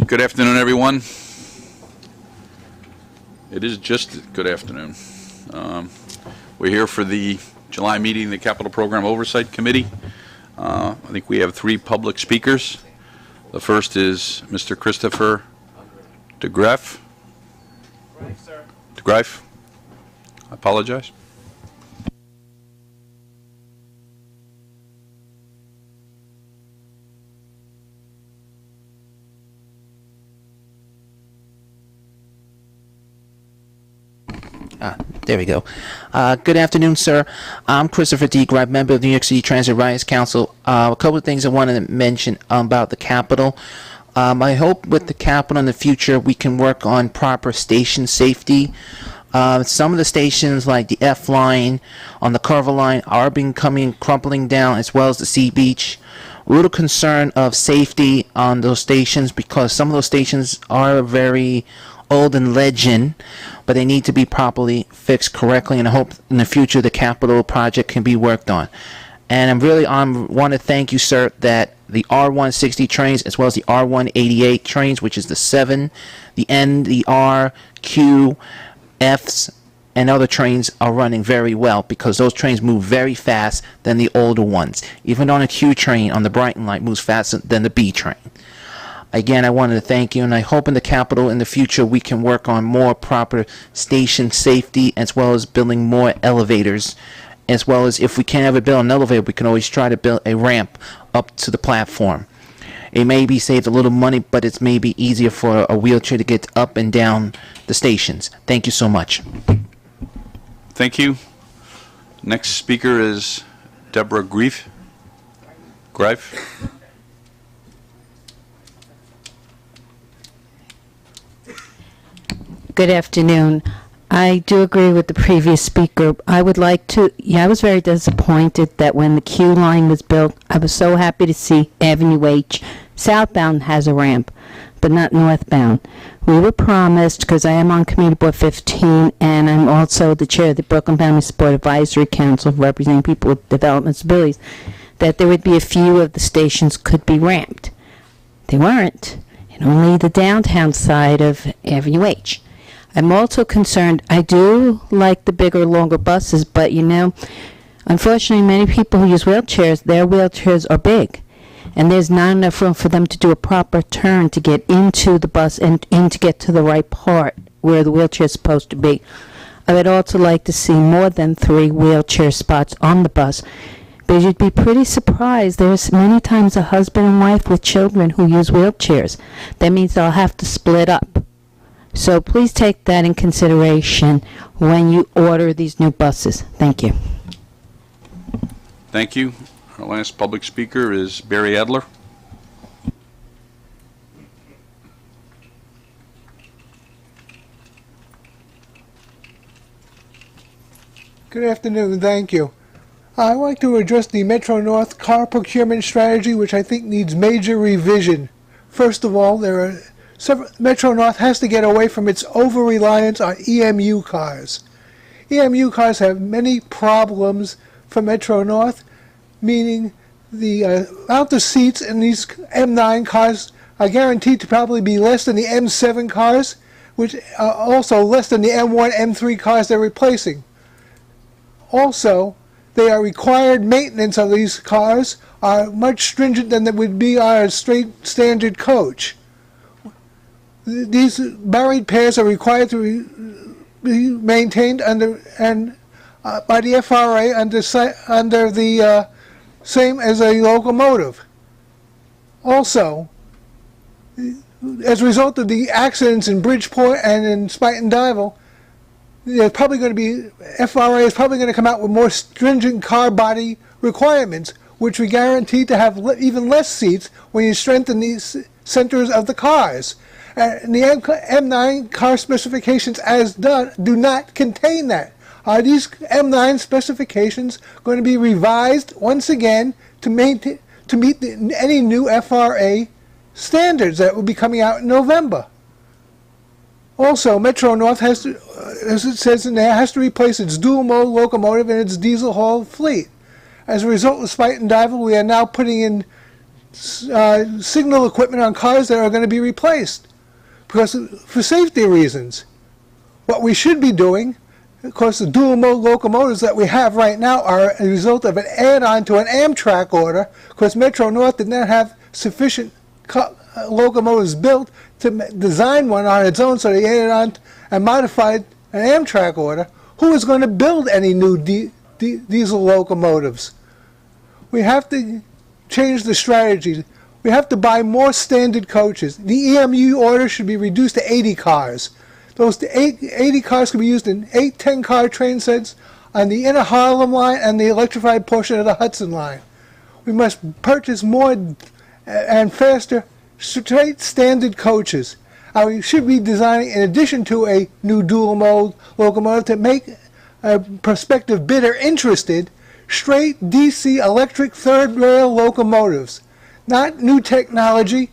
Good afternoon, everyone. It is just good afternoon. We're here for the July meeting of the Capital Program Oversight Committee. I think we have 3 public speakers. The first is Mr. Christopher DeGreff. DeGreff. I apologize. There we go. Good afternoon, sir. I'm Christopher D. Gripe, member of the New York City Transit Rights Council. A couple of things I wanted to mention about the Capitol. I hope with the Capitol in the future we can work on proper station safety. Some of the stations, like the F line on the Carver line, are crumbling down, as well as the C Beach. A little concern of safety on those stations because some of those stations are very old and legend, but they need to be properly fixed correctly, and I hope in the future the Capitol project can be worked on. And I want to thank you, sir, that the R160 trains as well as the R188 trains, which is the 7, the N, the R, Q, Fs, and other trains are running very well because those trains move very fast than the older ones. Even on a Q train on the Brighton line moves faster than the B train. Again, I wanted to thank you, and I hope in the Capitol in the future we can work on more proper station safety as well as building more elevators, as well as if we can't ever build an elevator, we can always try to build a ramp up to the platform. It may be saved a little money, but it's maybe easier for a wheelchair to get up and down the stations. Thank you so much. Thank you. Next speaker is Deborah Greif. Good afternoon. I do agree with the previous speaker. I would like to, I was very disappointed that when the Q line was built, I was so happy to see Avenue H southbound has a ramp, but not northbound. We were promised, because I am on Community Board 15, and I'm also the chair of the Brooklyn Family Support Advisory Council representing people with development disabilities, that there would be a few of the stations could be ramped. They weren't, and only the downtown side of Avenue H. I'm also concerned, I do like the bigger, longer buses, but unfortunately many people who use wheelchairs, their wheelchairs are big. And there's not enough room for them to do a proper turn to get into the bus and to get to the right part where the wheelchair is supposed to be. I would also like to see more than 3 wheelchair spots on the bus. But you'd be pretty surprised. There's many times a husband and wife with children who use wheelchairs. That means they'll have to split up. So please take that in consideration when you order these new buses. Thank you. Thank you. Our last public speaker is Barry Adler. Good afternoon. Thank you. I'd like to address the Metro North car procurement strategy, which I think needs major revision. First of all, Metro North has to get away from its over-reliance on EMU cars. EMU cars have many problems for Metro North, meaning the amount of seats in these M9 cars are guaranteed to probably be less than the M7 cars, which are also less than the M1, M3 cars they're replacing. Also, they are required maintenance of these cars are much stringent than that would be on a straight standard coach. These married pairs are required to be maintained by the FRA under the same as a locomotive. Also, as a result of the accidents in Bridgeport and in Spite and Dival, FRA is probably going to come out with more stringent car body requirements, which we guarantee to have even less seats when you strengthen these centers of the cars. And the M9 car specifications as done do not contain that. Are these M9 specifications going to be revised once again to meet any new FRA standards that will be coming out in November? Also, Metro North has to, as it says in there, has to replace its dual-mode locomotive and its diesel haul fleet. As a result of Spite and Dival, we are now putting in signal equipment on cars that are going to be replaced because for safety reasons. What we should be doing, of course, the dual mode locomotives that we have right now are a result of an add-on to an Amtrak order, because Metro North did not have sufficient locomotives built to design one on its own, so they added on and modified an Amtrak order. Who is going to build any new diesel locomotives? We have to change the strategy. We have to buy more standard coaches. The EMU order should be reduced to 80 cars. Those 80 cars can be used in 8 10-car train sets on the inner Harlem line and the electrified portion of the Hudson line. We must purchase more and faster straight standard coaches. We should be designing, in addition to a new dual mode locomotive, to make a prospective bidder interested, straight DC electric third rail locomotives. Not new technology.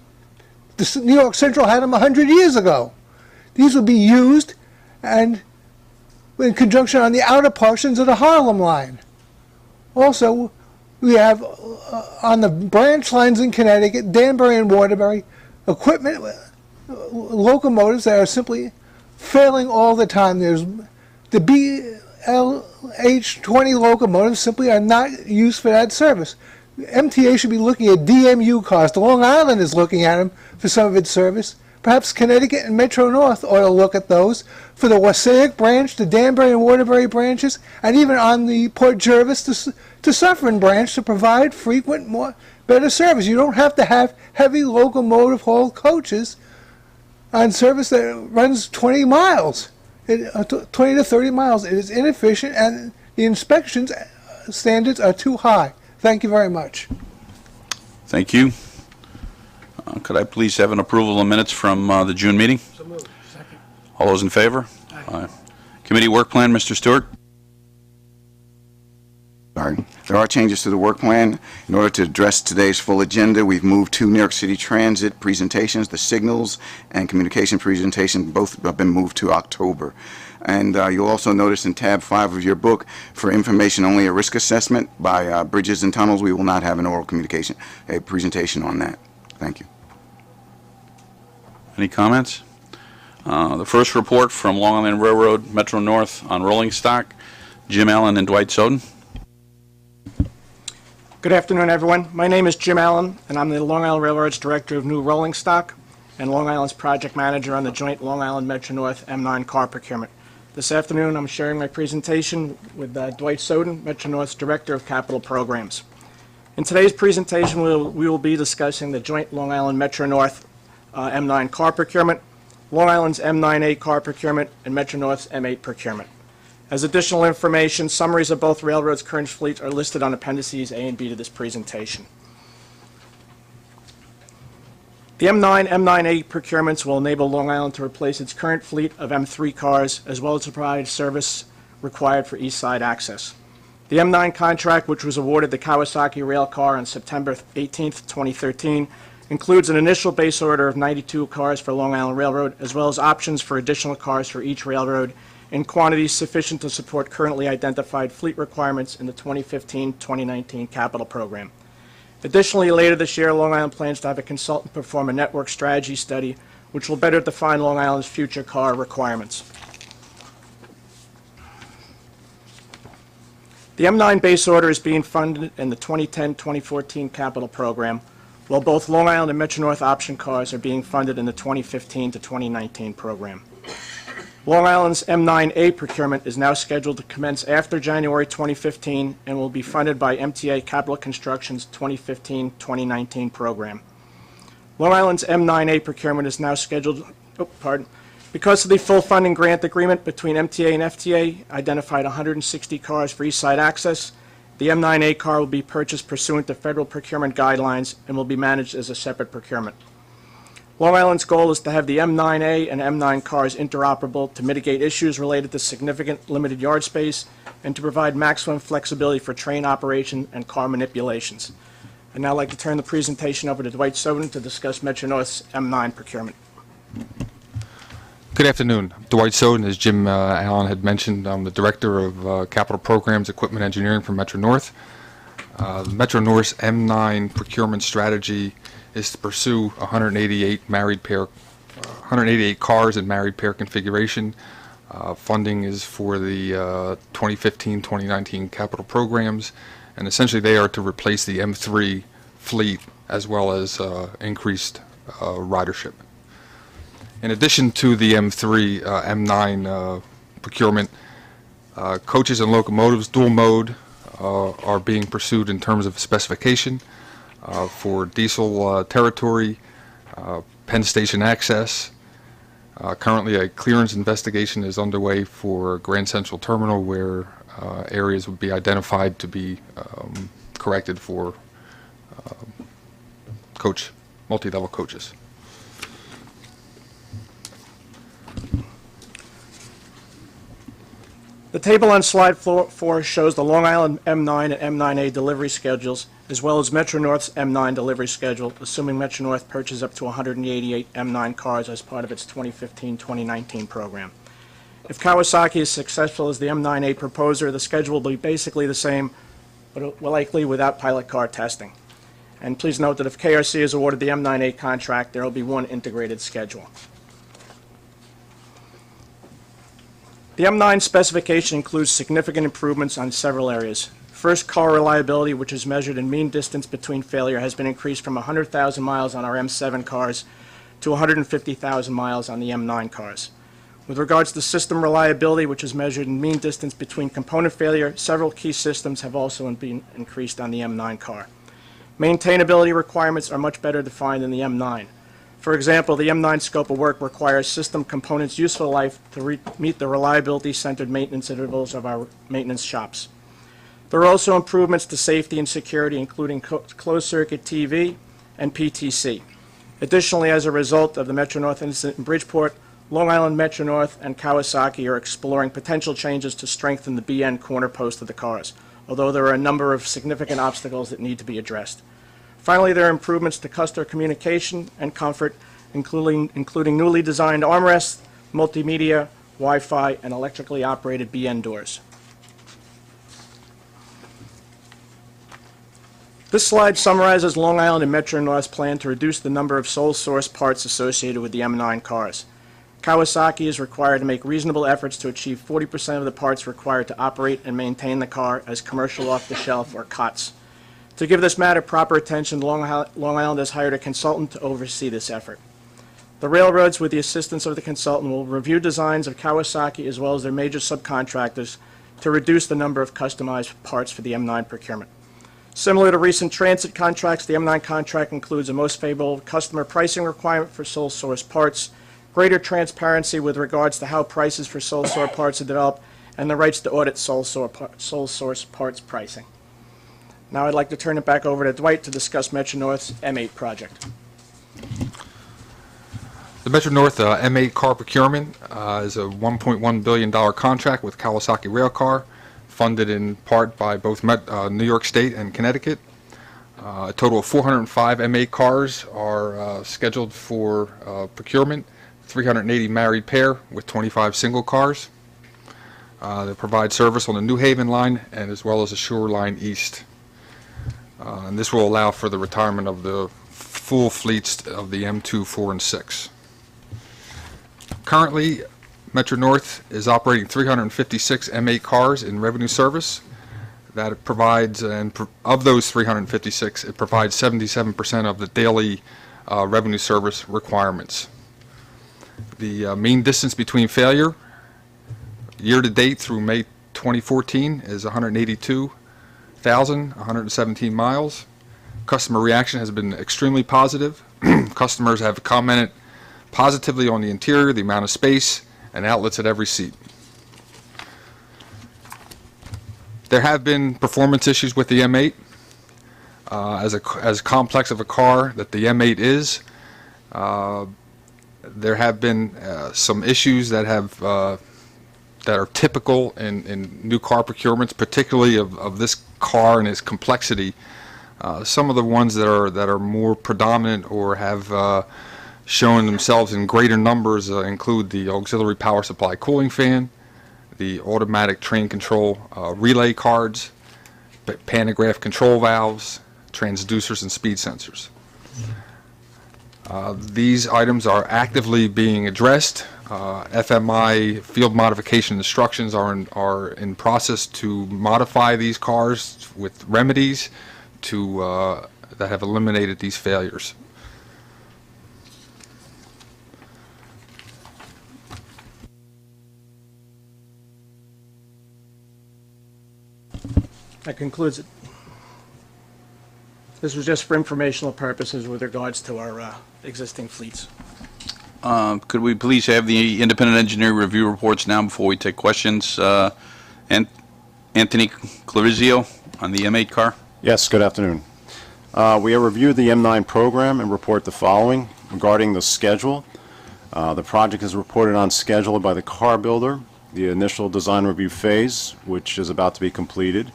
The New York Central had them 100 years ago. These will be used and in conjunction on the outer portions of the Harlem line. Also, we have on the branch lines in Connecticut, Danbury and Waterbury, equipment, locomotives that are simply failing all the time. There's the BLH-20 locomotives simply are not used for that service. MTA should be looking at DMU cars. The Long Island is looking at them for some of its service. Perhaps Connecticut and Metro North ought to look at those for the Wassaic branch, the Danbury and Waterbury branches, and even on the Port Jervis to Suffern branch to provide frequent, better service. You don't have to have heavy locomotive hauled coaches on service that runs 20 miles, 20 to 30 miles. It is inefficient, and the inspections standards are too high. Thank you very much. Thank you. Could I please have an approval of minutes from the June meeting? So moved. Second. All those in favor? Aye. Committee work plan, Mr. Stewart? Sorry. There are changes to the work plan. In order to address today's full agenda, we've moved 2 New York City Transit presentations, the signals and communication presentation, both have been moved to October. And you'll also notice in tab 5 of your book, for information only, a risk assessment by Bridges and Tunnels. We will not have an oral communication, a presentation on that. Thank you. Any comments? The first report from Long Island Railroad Metro North on rolling stock, Jim Allen and Dwight Soden. Good afternoon, everyone. My name is Jim Allen, and I'm the Long Island Railroad's Director of New Rolling Stock and Long Island's Project Manager on the joint Long Island Metro North M9 car procurement. This afternoon, I'm sharing my presentation with Dwight Soden, Metro North's Director of Capital Programs. In today's presentation, we will be discussing the joint Long Island Metro North M9 car procurement, Long Island's M9A car procurement, and Metro North's M8 procurement. As additional information, summaries of both railroads' current fleet are listed on appendices A and B to this presentation. The M9, M9A procurements will enable Long Island to replace its current fleet of M3 cars, as well as to provide service required for East Side access. The M9 contract, which was awarded the Kawasaki rail car on September 18, 2013, includes an initial base order of 92 cars for Long Island Railroad, as well as options for additional cars for each railroad in quantities sufficient to support currently identified fleet requirements in the 2015-2019 capital program. Additionally, later this year, Long Island plans to have a consultant perform a network strategy study, which will better define Long Island's future car requirements. The M9 base order is being funded in the 2010-2014 capital program, while both Long Island and Metro North option cars are being funded in the 2015 to 2019 program. Long Island's M9A procurement is now scheduled to commence after January 2015 and will be funded by MTA Capital Construction's 2015-2019 program. Long Island's M9A procurement is now scheduled, because of the full funding grant agreement between MTA and FTA, identified 160 cars for East Side access. The M9A car will be purchased pursuant to federal procurement guidelines and will be managed as a separate procurement. Long Island's goal is to have the M9A and M9 cars interoperable to mitigate issues related to significant limited yard space and to provide maximum flexibility for train operation and car manipulations. I'd now like to turn the presentation over to Dwight Soden to discuss Metro North's M9 procurement. Good afternoon. I'm Dwight Soden. As Jim Allen had mentioned, I'm the Director of Capital Programs, Equipment Engineering for Metro North. Metro North's M9 procurement strategy is to pursue 188 cars in married pair configuration. Funding is for the 2015-2019 capital programs, and essentially they are to replace the M3 fleet as well as increased ridership. In addition to the M3, M9 procurement, coaches and locomotives dual mode are being pursued in terms of specification for diesel territory, Penn Station access. Currently, a clearance investigation is underway for Grand Central Terminal, where areas would be identified to be corrected for multi-level coaches. The table on slide 4 shows the Long Island M9 and M9A delivery schedules, as well as Metro North's M9 delivery schedule, assuming Metro North purchases up to 188 M9 cars as part of its 2015-2019 program. If Kawasaki is successful as the M9A proposer, the schedule will be basically the same, but likely without pilot car testing. And please note that if KRC is awarded the M9A contract, there will be one integrated schedule. The M9 specification includes significant improvements on several areas. First, car reliability, which is measured in mean distance between failure, has been increased from 100,000 miles on our M7 cars to 150,000 miles on the M9 cars. With regards to system reliability, which is measured in mean distance between component failure, several key systems have also been increased on the M9 car. Maintainability requirements are much better defined in the M9. For example, the M9 scope of work requires system components' useful life to meet the reliability-centered maintenance intervals of our maintenance shops. There are also improvements to safety and security, including closed-circuit TV and PTC. Additionally, as a result of the Metro North incident in Bridgeport, Long Island Metro North and Kawasaki are exploring potential changes to strengthen the BN corner post of the cars, although there are a number of significant obstacles that need to be addressed. Finally, there are improvements to customer communication and comfort, including newly designed armrests, multimedia, Wi-Fi, and electrically operated BN doors. This slide summarizes Long Island and Metro North's plan to reduce the number of sole source parts associated with the M9 cars. Kawasaki is required to make reasonable efforts to achieve 40% of the parts required to operate and maintain the car as commercial off-the-shelf or COTS. To give this matter proper attention, Long Island has hired a consultant to oversee this effort. The railroads, with the assistance of the consultant, will review designs of Kawasaki as well as their major subcontractors to reduce the number of customized parts for the M9 procurement. Similar to recent transit contracts, the M9 contract includes a most favorable customer pricing requirement for sole source parts, greater transparency with regards to how prices for sole source parts are developed, and the rights to audit sole source parts pricing. Now I'd like to turn it back over to Dwight to discuss Metro North's M8 project. The Metro North M8 car procurement is a $1.1 billion contract with Kawasaki Railcar, funded in part by both New York State and Connecticut. A total of 405 M8 cars are scheduled for procurement, 380 married pair with 25 single cars. They provide service on the New Haven line and as well as the Shore Line East. And this will allow for the retirement of the full fleets of the M2, 4, and 6. Currently, Metro North is operating 356 M8 cars in revenue service. That provides, and of those 356, it provides 77% of the daily revenue service requirements. The mean distance between failure year-to-date through May 2014 is 182,117 miles. Customer reaction has been extremely positive. Customers have commented positively on the interior, the amount of space, and outlets at every seat. There have been performance issues with the M8. As complex of a car that the M8 is, there have been some issues that have that are typical in new car procurements, particularly of this car and its complexity. Some of the ones that are more predominant or have shown themselves in greater numbers include the auxiliary power supply cooling fan, the automatic train control relay cards, pantograph control valves, transducers, and speed sensors. These items are actively being addressed. FMI field modification instructions are in process to modify these cars with remedies that have eliminated these failures. That concludes it. This was just for informational purposes with regards to our existing fleets. Could we please have the independent engineer review reports now before we take questions? And Anthony Clarizio on the M8 car. Yes, good afternoon. We have reviewed the M9 program and report the following regarding the schedule. The project is reported on schedule by the car builder. The initial design review phase, which is about to be completed,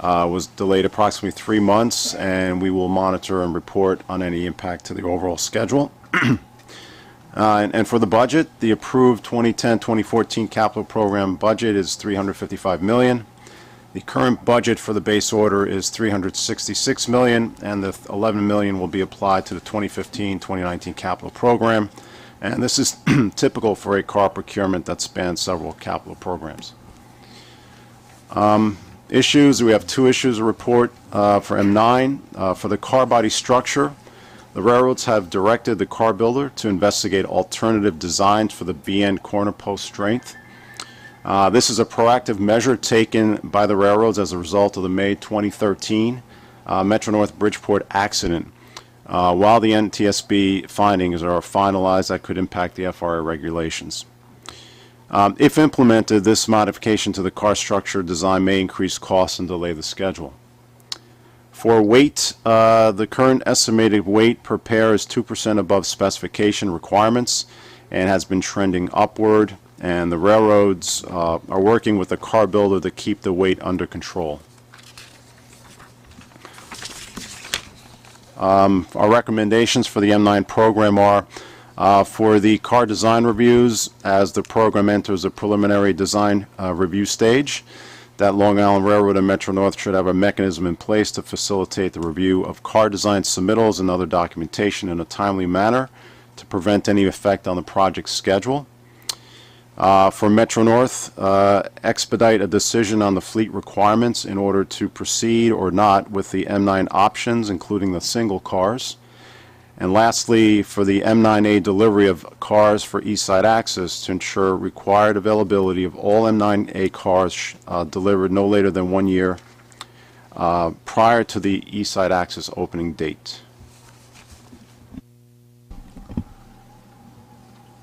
was delayed approximately 3 months, and we will monitor and report on any impact to the overall schedule. And for the budget, the approved 2010-2014 capital program budget is $355 million. The current budget for the base order is $366 million, and the $11 million will be applied to the 2015-2019 capital program. And this is typical for a car procurement that spans several capital programs. Issues, we have 2 issues to report for M9. For the car body structure, the railroads have directed the car builder to investigate alternative designs for the BN corner post strength. This is a proactive measure taken by the railroads as a result of the May 2013 Metro-North Bridgeport accident. While the NTSB findings are finalized, that could impact the FRA regulations. If implemented, this modification to the car structure design may increase costs and delay the schedule. For weight, the current estimated weight per pair is 2% above specification requirements and has been trending upward, and the railroads are working with the car builder to keep the weight under control. Our recommendations for the M9 program are for the car design reviews, as the program enters a preliminary design review stage, that Long Island Railroad and Metro-North should have a mechanism in place to facilitate the review of car design submittals and other documentation in a timely manner to prevent any effect on the project schedule. For Metro-North, expedite a decision on the fleet requirements in order to proceed or not with the M9 options, including the single cars. And lastly, for the M9A delivery of cars for East Side Access, to ensure required availability of all M9A cars delivered no later than 1 year prior to the East Side Access opening date.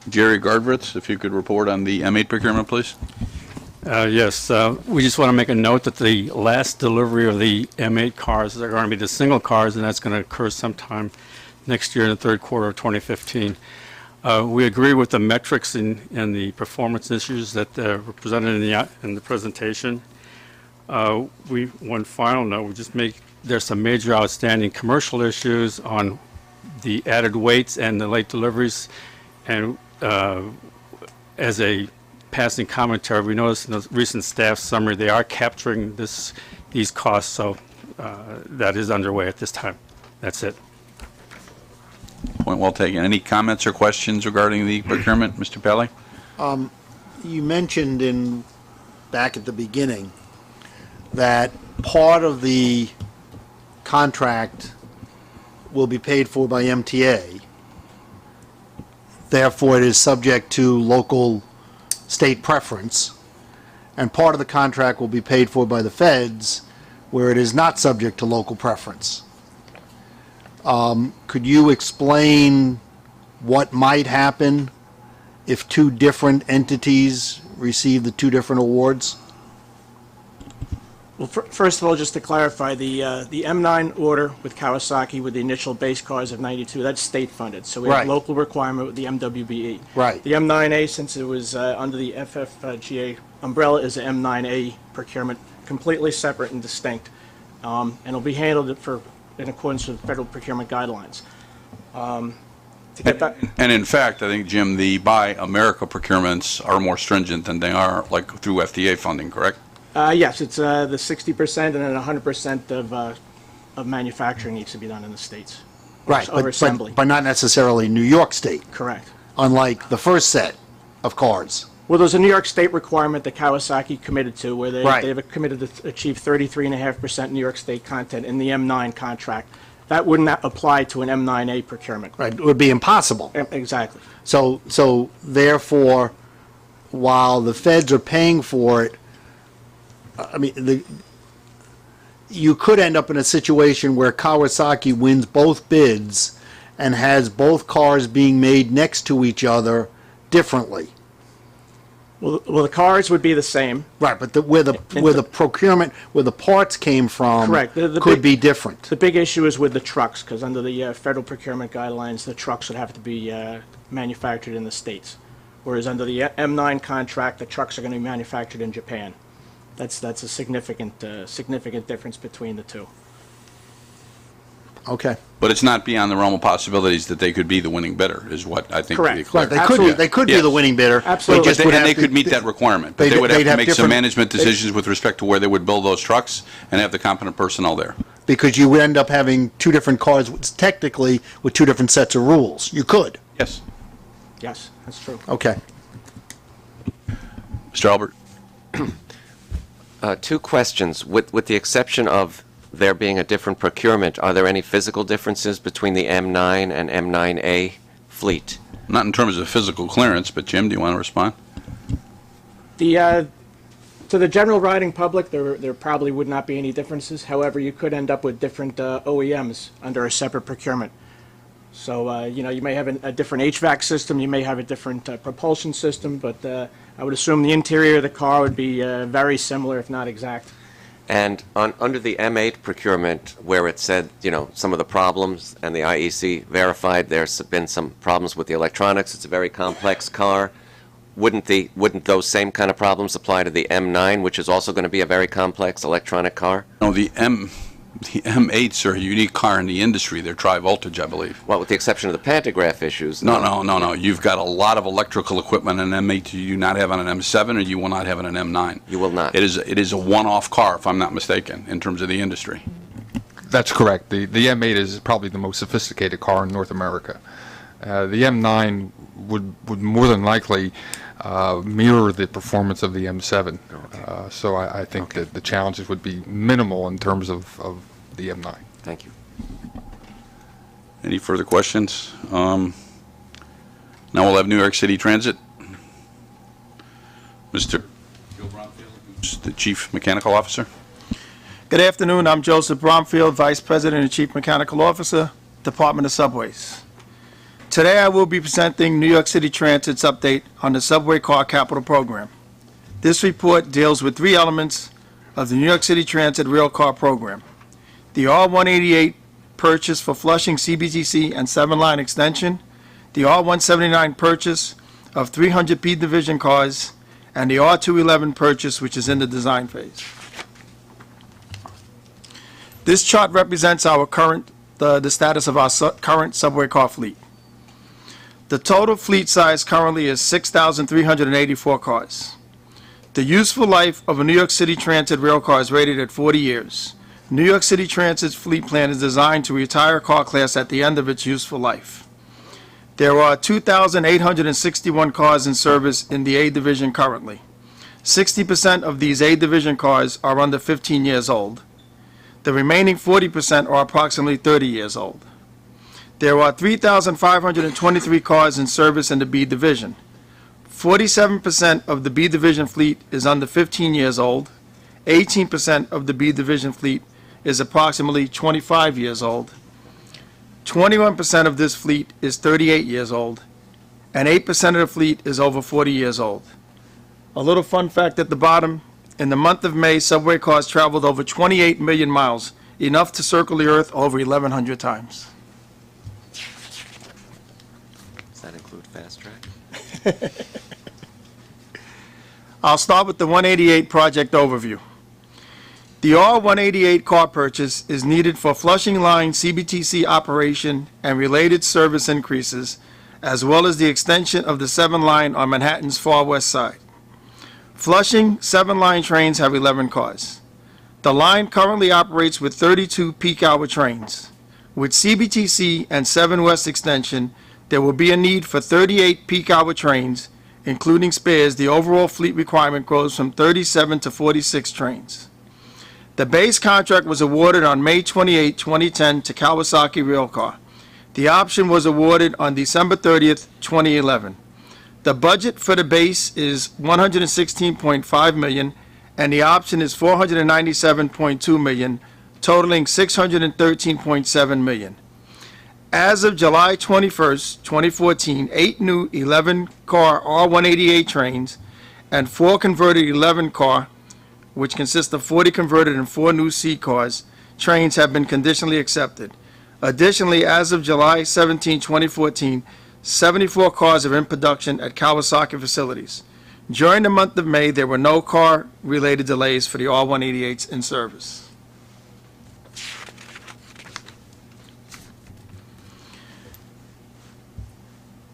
Jerry Gardritz, if you could report on the M8 procurement, please. Yes, we just want to make a note that the last delivery of the M8 cars are going to be the single cars, and that's going to occur sometime next year in the third quarter of 2015. We agree with the metrics and the performance issues that were presented in the presentation. One final note, there's some major outstanding commercial issues on the added weights and the late deliveries, and as a passing commentary, we noticed in the recent staff summary they are capturing these costs, so that is underway at this time. That's it. Point well taken. Any comments or questions regarding the procurement, Mr. Pelley? You mentioned back at the beginning that part of the contract will be paid for by MTA. Therefore, it is subject to local state preference, and part of the contract will be paid for by the feds, where it is not subject to local preference. Could you explain what might happen if 2 different entities receive the 2 different awards? Well, first of all, just to clarify, the M9 order with Kawasaki with the initial base cars of 92, that's state funded. So we have Right. local requirement with the MWBE. Right. The M9A, since it was under the FFGA umbrella, is an M9A procurement, completely separate and distinct. And it'll be handled in accordance with federal procurement guidelines. To get that, And in fact, I think, Jim, the Buy America procurements are more stringent than they are like through FDA funding, correct? Yes, it's the 60% and then 100% of manufacturing needs to be done in the States. Right, Or assembly. but not necessarily New York State, Correct. unlike the first set of cars. Well, there's a New York State requirement that Kawasaki committed to, where Right. they've committed to achieve 33.5% New York State content in the M9 contract. That wouldn't apply to an M9A procurement. Right, it would be impossible. Exactly. So therefore, while the feds are paying for it, I mean, you could end up in a situation where Kawasaki wins both bids and has both cars being made next to each other differently. Well, the cars would be the same. Right, but where the procurement, where the parts came from, Correct. The could big- be different. The big issue is with the trucks, because under the federal procurement guidelines, the trucks would have to be manufactured in the States. Whereas under the M9 contract, the trucks are going to be manufactured in Japan. That's a significant difference between the two. Okay. But it's not beyond the realm of possibilities that they could be the winning bidder, is what I think. Correct. we declared. Right, they Absolutely. could be Yes. the winning bidder. Absolutely. They just But would and have they to- could meet that requirement, but they'd- they would have they'd to have make some different- management decisions with respect to where they would build those trucks and have the competent personnel there. Because you would end up having two different cars, technically, with two different sets of rules. You could. Yes. Yes, that's true. Okay. Mr. Albert? Two questions. With the exception of there being a different procurement, are there any physical differences between the M9 and M9A fleet? Not in terms of physical clearance, but Jim, do you want to respond? To the general riding public, there probably would not be any differences. However, you could end up with different OEMs under a separate procurement. So, you may have a different HVAC system, you may have a different propulsion system, but I would assume the interior of the car would be very similar, if not exact. And under the M8 procurement, where it said, some of the problems, and the IEC verified there's been some problems with the electronics, it's a very complex car, wouldn't those same kind of problems apply to the M9, which is also going to be a very complex electronic car? No, the M8s are a unique car in the industry. They're tri-voltage, I believe. Well, with the exception of the pantograph issues. No. You've got a lot of electrical equipment in an M8 you do not have on an M7, or you will not have on an M9. You will not. It is a one-off car, if I'm not mistaken, in terms of the industry. That's correct. The M8 is probably the most sophisticated car in North America. The M9 would more than likely mirror the performance of the M7. So I think that the challenges would be minimal in terms of the M9. Thank you. Any further questions? Now we'll have New York City Transit. Mr. Joe Bromfield, who's the Chief Mechanical Officer. Good afternoon. I'm Joseph Bromfield, Vice President and Chief Mechanical Officer, Department of Subways. Today I will be presenting New York City Transit's update on the Subway Car Capital Program. This report deals with three elements of the New York City Transit Rail Car Program: the R188 purchase for Flushing CBTC and 7-line extension, the R179 purchase of 300 P Division cars, and the R211 purchase, which is in the design phase. This chart represents our the status of our current subway car fleet. The total fleet size currently is 6,384 cars. The useful life of a New York City Transit rail car is rated at 40 years. New York City Transit's fleet plan is designed to retire a car class at the end of its useful life. There are 2,861 cars in service in the A Division currently. 60% of these A Division cars are under 15 years old. The remaining 40% are approximately 30 years old. There are 3,523 cars in service in the B Division. 47% of the B Division fleet is under 15 years old. 18% of the B Division fleet is approximately 25 years old. 21% of this fleet is 38 years old. And 8% of the fleet is over 40 years old. A little fun fact at the bottom: in the month of May, subway cars traveled over 28 million miles, enough to circle the Earth over 1,100 times. Does that include fast track? I'll start with the 188 project overview. The R188 car purchase is needed for Flushing Line CBTC operation and related service increases, as well as the extension of the 7 line on Manhattan's far west side. Flushing 7-line trains have 11 cars. The line currently operates with 32 peak hour trains. With CBTC and 7 West Extension, there will be a need for 38 peak hour trains, including spares. The overall fleet requirement grows from 37 to 46 trains. The base contract was awarded on May 28, 2010 to Kawasaki Railcar. The option was awarded on December 30th, 2011. The budget for the base is $116.5 million, and the option is $497.2 million, totaling $613.7 million. As of July 21st, 2014, 8 new 11-car R188 trains and 4 converted 11-car, which consists of 40 converted and 4 new C cars, trains have been conditionally accepted. Additionally, as of July 17, 2014, 74 cars are in production at Kawasaki facilities. During the month of May, there were no car-related delays for the R188s in service.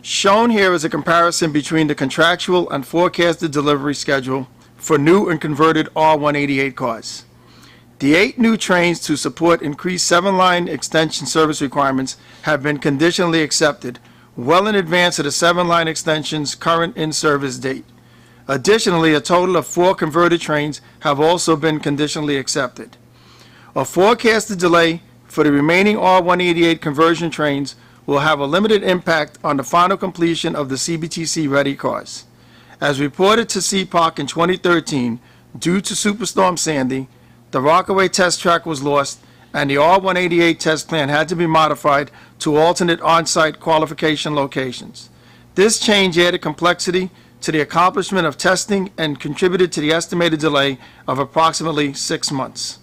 Shown here is a comparison between the contractual and forecasted delivery schedule for new and converted R188 cars. The 8 new trains to support increased 7-line extension service requirements have been conditionally accepted, well in advance of the 7-line extension's current in-service date. Additionally, a total of 4 converted trains have also been conditionally accepted. A forecasted delay for the remaining R188 conversion trains will have a limited impact on the final completion of the CBTC-ready cars. As reported to CPOC in 2013, due to Superstorm Sandy, the Rockaway test track was lost, and the R188 test plan had to be modified to alternate on-site qualification locations. This change added complexity to the accomplishment of testing and contributed to the estimated delay of approximately 6 months.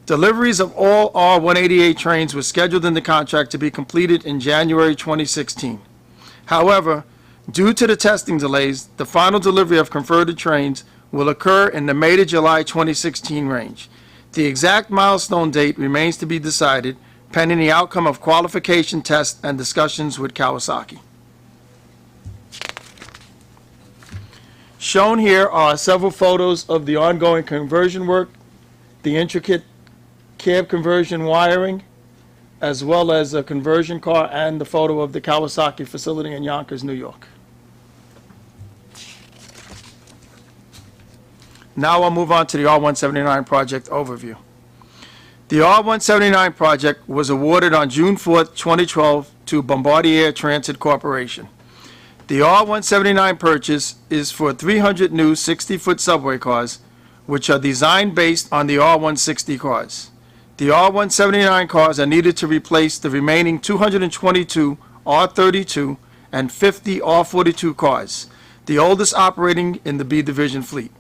Deliveries of all R188 trains were scheduled in the contract to be completed in January 2016. However, due to the testing delays, the final delivery of converted trains will occur in the May to July 2016 range. The exact milestone date remains to be decided, pending the outcome of qualification tests and discussions with Kawasaki. Shown here are several photos of the ongoing conversion work, the intricate cab conversion wiring, as well as a conversion car and the photo of the Kawasaki facility in Yonkers, New York. Now I'll move on to the R179 project overview. The R179 project was awarded on June 4, 2012 to Bombardier Transit Corporation. The R179 purchase is for 300 new 60-foot subway cars, which are designed based on the R160 cars. The R179 cars are needed to replace the remaining 222 R32 and 50 R42 cars, the oldest operating in the B Division fleet.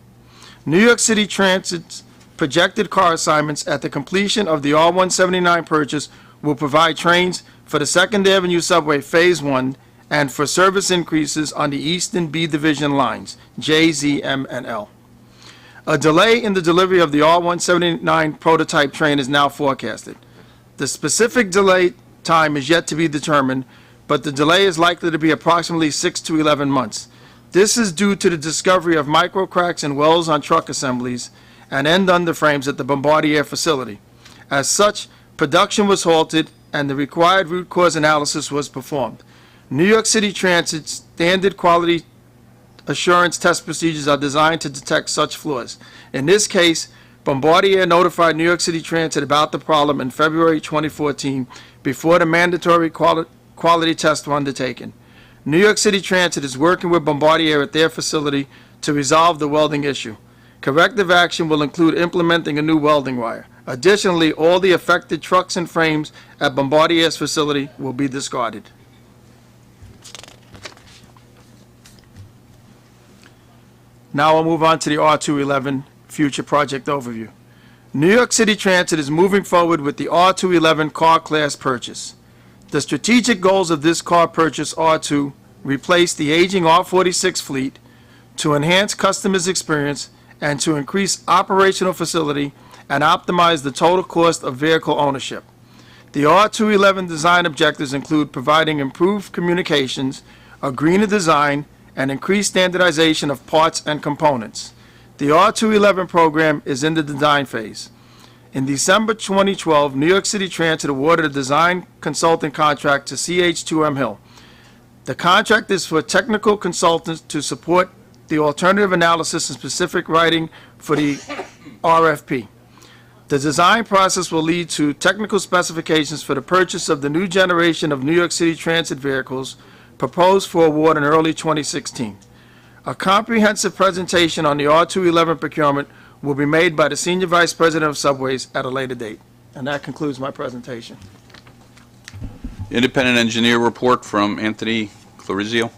New York City Transit's projected car assignments at the completion of the R179 purchase will provide trains for the 2nd Avenue Subway Phase 1 and for service increases on the Eastern B Division lines, J, Z, M, and L. A delay in the delivery of the R179 prototype train is now forecasted. The specific delay time is yet to be determined, but the delay is likely to be approximately 6 to 11 months. This is due to the discovery of micro cracks and wells on truck assemblies and end underframes at the Bombardier facility. As such, production was halted and the required root cause analysis was performed. New York City Transit's standard quality assurance test procedures are designed to detect such flaws. In this case, Bombardier notified New York City Transit about the problem in February 2014 before the mandatory quality tests were undertaken. New York City Transit is working with Bombardier at their facility to resolve the welding issue. Corrective action will include implementing a new welding wire. Additionally, all the affected trucks and frames at Bombardier's facility will be discarded. Now I'll move on to the R211 future project overview. New York City Transit is moving forward with the R211 car class purchase. The strategic goals of this car purchase are to replace the aging R46 fleet, to enhance customers' experience, and to increase operational facility and optimize the total cost of vehicle ownership. The R211 design objectives include providing improved communications, a greener design, and increased standardization of parts and components. The R211 program is in the design phase. In December 2012, New York City Transit awarded a design consulting contract to CH2M Hill. The contract is for technical consultants to support the alternative analysis and specific writing for the RFP. The design process will lead to technical specifications for the purchase of the new generation of New York City Transit vehicles proposed for award in early 2016. A comprehensive presentation on the R211 procurement will be made by the Senior Vice President of Subways at a later date. And that concludes my presentation. Independent engineer report from Anthony Clarizio.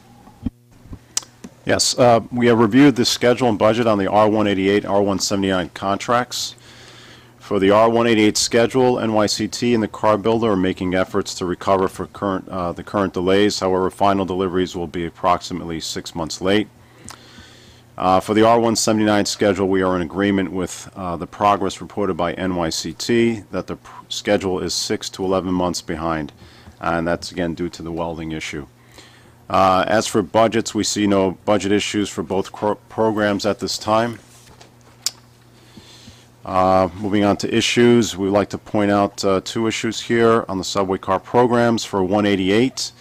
Yes, we have reviewed the schedule and budget on the R188, R179 contracts. For the R188 schedule, NYCT and the car builder are making efforts to recover for the current delays. However, final deliveries will be approximately 6 months late. For the R179 schedule, we are in agreement with the progress reported by NYCT that the schedule is 6 to 11 months behind, and that's again due to the welding issue. As for budgets, we see no budget issues for both programs at this time. Moving on to issues, we'd like to point out two issues here on the subway car programs. For 188,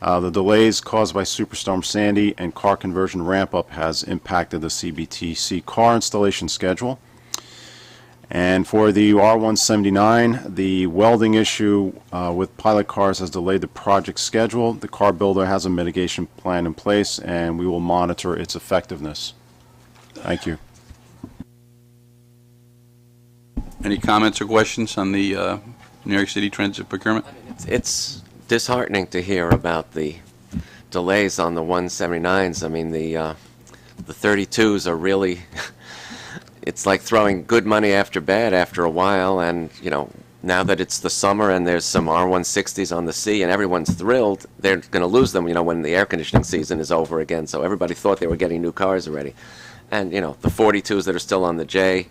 the delays caused by Superstorm Sandy and car conversion ramp-up has impacted the CBTC car installation schedule. And for the R179, the welding issue with pilot cars has delayed the project schedule. The car builder has a mitigation plan in place, and we will monitor its effectiveness. Thank you. Any comments or questions on the New York City Transit procurement? It's disheartening to hear about the delays on the 179s. I mean, the 32s are really, it's like throwing good money after bad after a while, and, you know, now that it's the summer and there's some R160s on the sea and everyone's thrilled, they're going to lose them, you know, when the air conditioning season is over again. So everybody thought they were getting new cars already. And, you know, the 42s that are still on the J.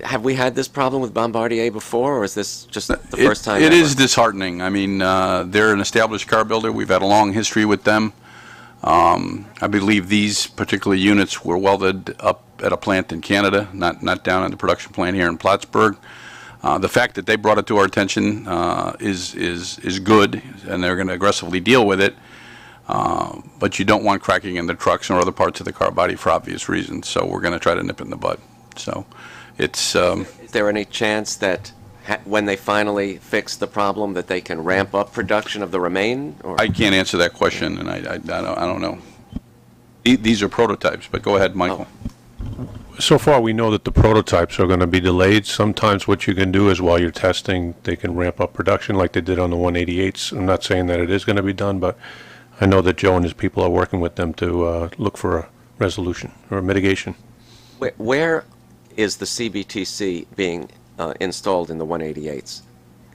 Have we had this problem with Bombardier before, or is this just the first time It ever? is disheartening. I mean, they're an established car builder. We've had a long history with them. I believe these particular units were welded up at a plant in Canada, not down at the production plant here in Plattsburgh. The fact that they brought it to our attention is good, and they're going to aggressively deal with it. But you don't want cracking in the trucks or other parts of the car body for obvious reasons. So we're going to try to nip it in the bud. So it's. Is there any chance that when they finally fix the problem that they can ramp up production of the remain? Or? I can't answer that question, and I don't know. These are prototypes, but go ahead, Michael. So far, we know that the prototypes are going to be delayed. Sometimes what you can do is while you're testing, they can ramp up production like they did on the 188s. I'm not saying that it is going to be done, but I know that Joe and his people are working with them to look for a resolution or a mitigation. Where is the CBTC being installed in the 188s?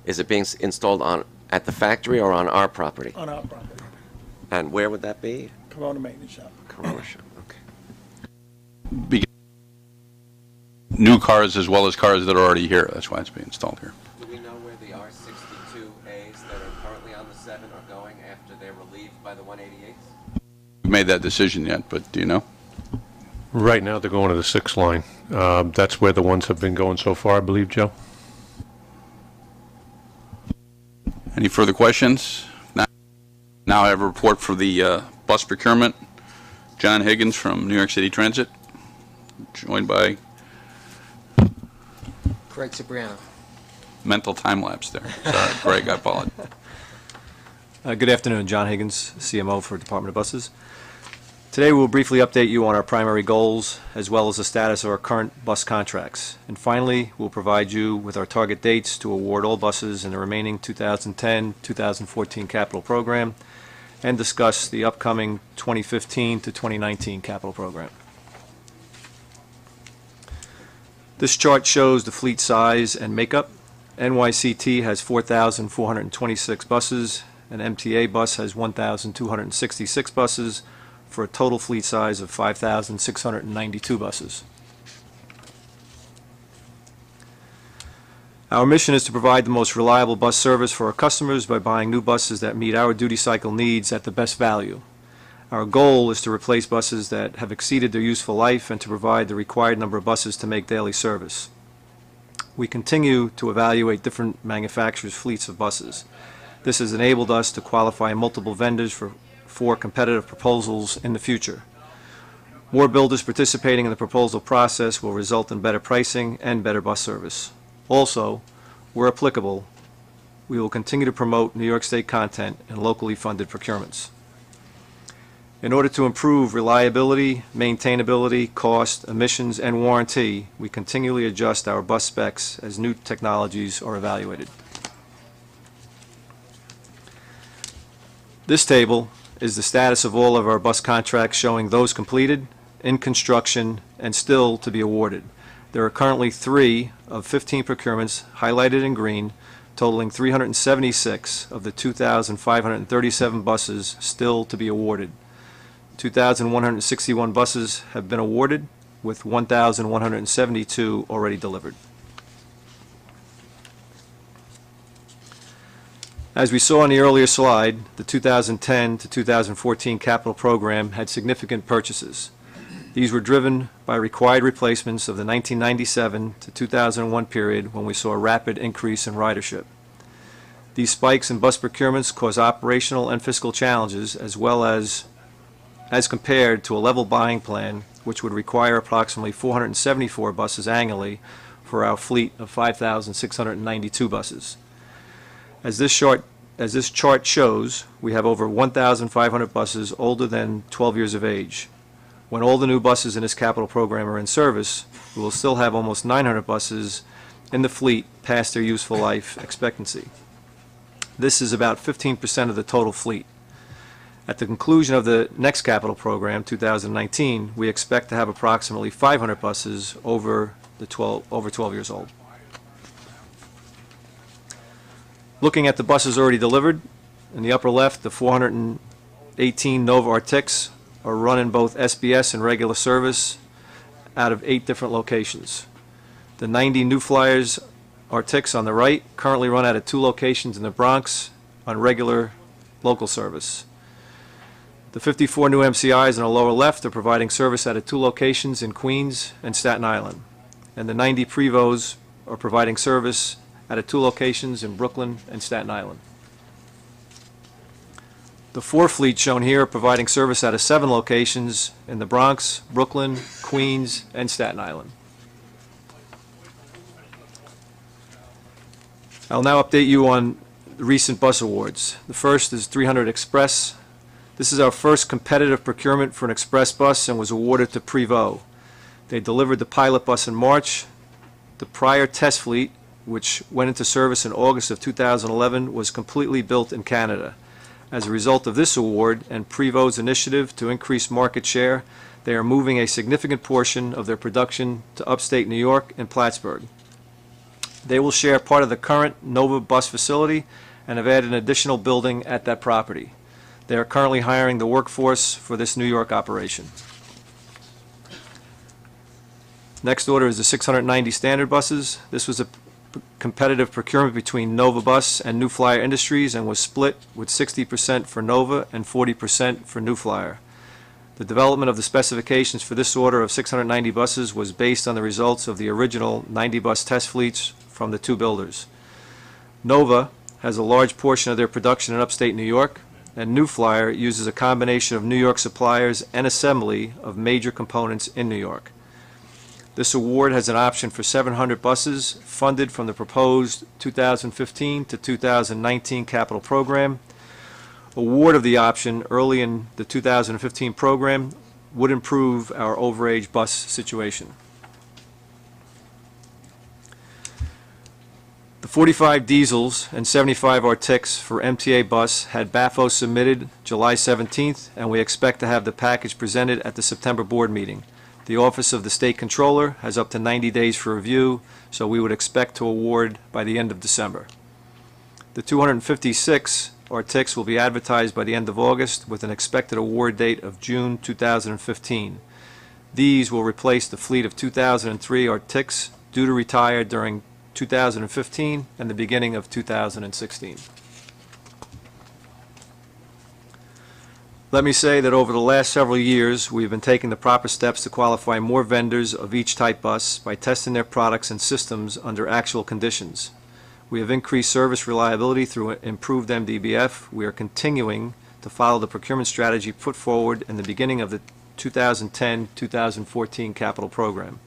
Is it being installed at the factory or on our property? On our property. And where would that be? Corona Maintenance Shop. Corona Shop, okay. New cars as well as cars that are already here. That's why it's being installed here. Do we know where the R62As that are currently on the 7 are going after they're relieved by the 188s? We made that decision yet, but do you know? Right now, they're going to the 6 line. That's where the ones have been going so far, I believe, Joe. Any further questions? Now I have a report for the bus procurement. John Higgins from New York City Transit, joined by Greg Cipriano. mental time lapse there. Sorry, Greg, I apologize. Good afternoon, John Higgins, CMO for Department of Buses. Today we'll briefly update you on our primary goals as well as the status of our current bus contracts. And finally, we'll provide you with our target dates to award all buses in the remaining 2010-2014 capital program and discuss the upcoming 2015 to 2019 capital program. This chart shows the fleet size and makeup. NYCT has 4,426 buses, and MTA Bus has 1,266 buses, for a total fleet size of 5,692 buses. Our mission is to provide the most reliable bus service for our customers by buying new buses that meet our duty cycle needs at the best value. Our goal is to replace buses that have exceeded their useful life and to provide the required number of buses to make daily service. We continue to evaluate different manufacturers' fleets of buses. This has enabled us to qualify multiple vendors for competitive proposals in the future. More builders participating in the proposal process will result in better pricing and better bus service. Also, where applicable, we will continue to promote New York State content in locally funded procurements. In order to improve reliability, maintainability, cost, emissions, and warranty, we continually adjust our bus specs as new technologies are evaluated. This table is the status of all of our bus contracts, showing those completed, in construction, and still to be awarded. There are currently 3 of 15 procurements highlighted in green, totaling 376 of the 2,537 buses still to be awarded. 2,161 buses have been awarded, with 1,172 already delivered. As we saw in the earlier slide, the 2010 to 2014 capital program had significant purchases. These were driven by required replacements of the 1997 to 2001 period, when we saw a rapid increase in ridership. These spikes in bus procurements cause operational and fiscal challenges, as well as compared to a level buying plan, which would require approximately 474 buses annually for our fleet of 5,692 buses. As this chart shows, we have over 1,500 buses older than 12 years of age. When all the new buses in this capital program are in service, we will still have almost 900 buses in the fleet past their useful life expectancy. This is about 15% of the total fleet. At the conclusion of the next capital program, 2019, we expect to have approximately 500 buses over 12 years old. Looking at the buses already delivered, in the upper left, the 418 Nova Arctics are run in both SBS and regular service out of 8 different locations. The 90 New Flyers Arctics on the right currently run out of 2 locations in the Bronx on regular local service. The 54 new MCIs on the lower left are providing service out of 2 locations in Queens and Staten Island. And the 90 Prevos are providing service out of 2 locations in Brooklyn and Staten Island. The 4 fleets shown here are providing service out of 7 locations in the Bronx, Brooklyn, Queens, and Staten Island. I'll now update you on the recent bus awards. The first is 300 Express. This is our first competitive procurement for an express bus and was awarded to Prevost. They delivered the pilot bus in March. The prior test fleet, which went into service in August of 2011, was completely built in Canada. As a result of this award and Prevost's initiative to increase market share, they are moving a significant portion of their production to upstate New York and Plattsburgh. They will share part of the current Nova bus facility and have added an additional building at that property. They are currently hiring the workforce for this New York operation. Next order is the 690 standard buses. This was a competitive procurement between Nova Bus and New Flyer Industries and was split with 60% for Nova and 40% for New Flyer. The development of the specifications for this order of 690 buses was based on the results of the original 90 bus test fleets from the 2 builders. Nova has a large portion of their production in upstate New York, and New Flyer uses a combination of New York suppliers and assembly of major components in New York. This award has an option for 700 buses funded from the proposed 2015 to 2019 capital program. Award of the option early in the 2015 program would improve our overage bus situation. The 45 diesels and 75 Arctics for MTA Bus had BAFO submitted July 17th, and we expect to have the package presented at the September board meeting. The Office of the State Controller has up to 90 days for review, so we would expect to award by the end of December. The 256 Arctics will be advertised by the end of August with an expected award date of June 2015. These will replace the fleet of 2003 Arctics due to retire during 2015 and the beginning of 2016. Let me say that over the last several years, we've been taking the proper steps to qualify more vendors of each type bus by testing their products and systems under actual conditions. We have increased service reliability through improved MDBF. We are continuing to follow the procurement strategy put forward in the beginning of the 2010-2014 capital program.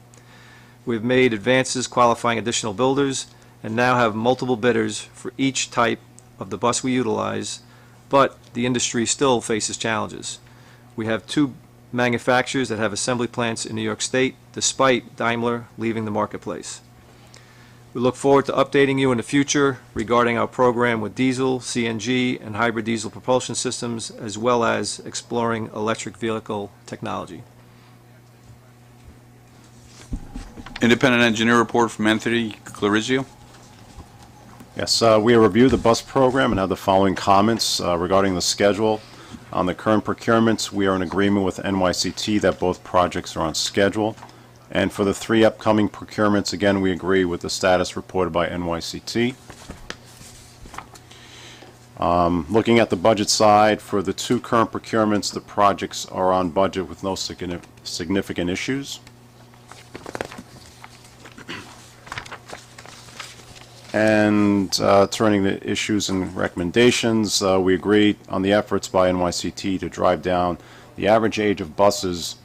We've made advances qualifying additional builders and now have multiple bidders for each type of the bus we utilize, but the industry still faces challenges. We have 2 manufacturers that have assembly plants in New York State, despite Daimler leaving the marketplace. We look forward to updating you in the future regarding our program with diesel, CNG, and hybrid diesel propulsion systems, as well as exploring electric vehicle technology. Independent engineer report from Anthony Clarizio. Yes, we have reviewed the bus program and have the following comments regarding the schedule. On the current procurements, we are in agreement with NYCT that both projects are on schedule. And for the 3 upcoming procurements, again, we agree with the status reported by NYCT. Looking at the budget side, for the 2 current procurements, the projects are on budget with no significant issues. And turning to issues and recommendations, we agreed on the efforts by NYCT to drive down the average age of buses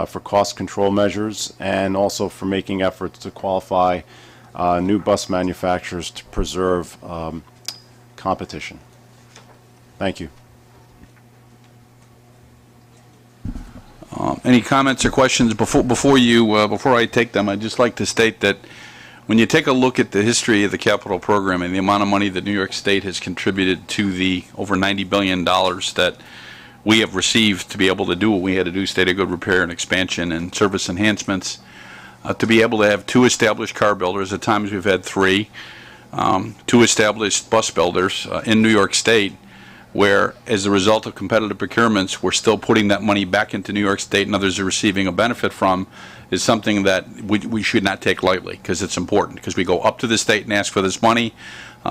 for cost control measures, and also for making efforts to qualify new bus manufacturers to preserve competition. Thank you. Any comments or questions before I take them? I'd just like to state that when you take a look at the history of the capital program and the amount of money that New York State has contributed to the over $90 billion that we have received to be able to do what we had to do, state of good repair and expansion and service enhancements, to be able to have 2 established car builders, at times we've had 3, 2 established bus builders in New York State, where as a result of competitive procurements, we're still putting that money back into New York State and others are receiving a benefit from, is something that we should not take lightly, because it's important, because we go up to the state and ask for this money.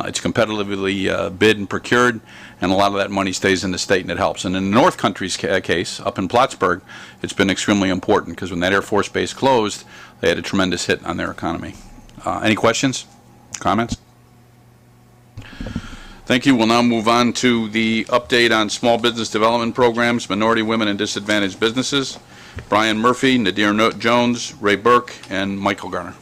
It's competitively bid and procured, and a lot of that money stays in the state, and it helps. And in the North Country's case, up in Plattsburgh, it's been extremely important, because when that Air Force base closed, they had a tremendous hit on their economy. Any questions? Comments? Thank you. We'll now move on to the update on small business development programs, minority, women, and disadvantaged businesses. Brian Murphy, Nadir Jones, Ray Burke, and Michael Garner.